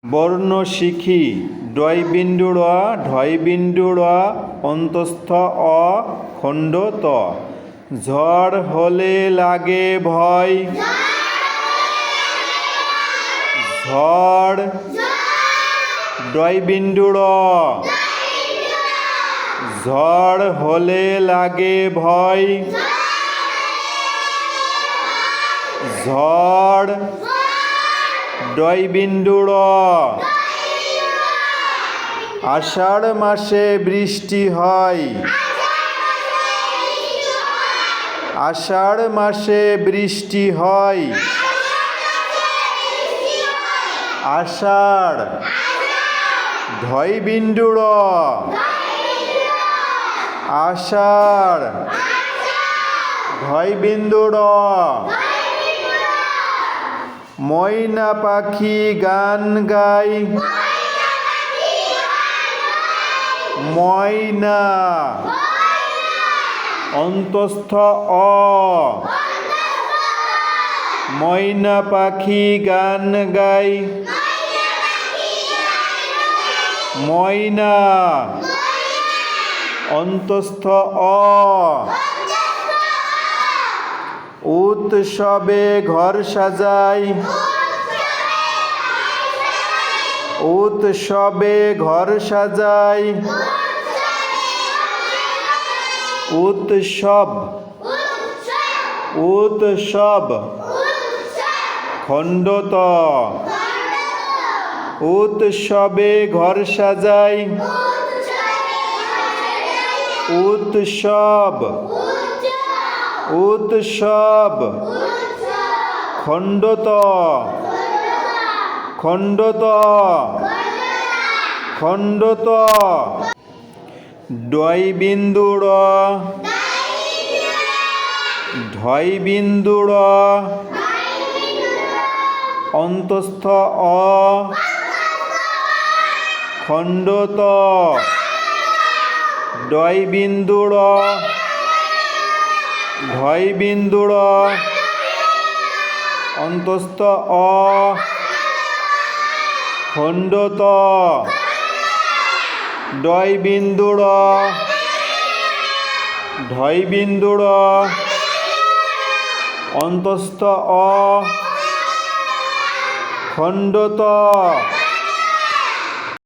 বর্ণ শিখি ডয় বিন্দু ড় ঢয় বিন্দু ড় অন্তস্থ অ খণ্ড ত। ঝড় হলে লাগে ভয়, ঝড় ডয় বিন্দু ড়, ঝড় হলে লাগে ভয়, ঝড় ডয় বিন্দু ড়। আষাঢ় মাসে বৃষ্টি হয়, আষাঢ় মাসে বৃষ্টি হয়, আষাঢ় ঢয় বিন্দু ড়, আষাঢ় ঢয় বিন্দু ড়। ময়না পাখি গান গায়, ময়না অন্তস্থ অ, ময়না পাখি গান গায়, ময়না অন্তস্থ অ। উৎসবে ঘর সাজায়, উৎসবে ঘর সাজায়, উৎসব উৎসব খণ্ড ত। উৎসবে ঘর সাজায়, উৎসব উৎসব খণ্ড ত, খণ্ড ত, খণ্ড ত। ডয় বিন্দু ড় ঢয় বিন্দু ড় অন্তস্থ অ খণ্ড ত। ডয় বিন্দু ড় ঢয় বিন্দু ড় অন্তস্থ অ খণ্ড ত। ডয় বিন্দু ড় ঢয় বিন্দু ড় অন্তস্থ অ খণ্ড ত।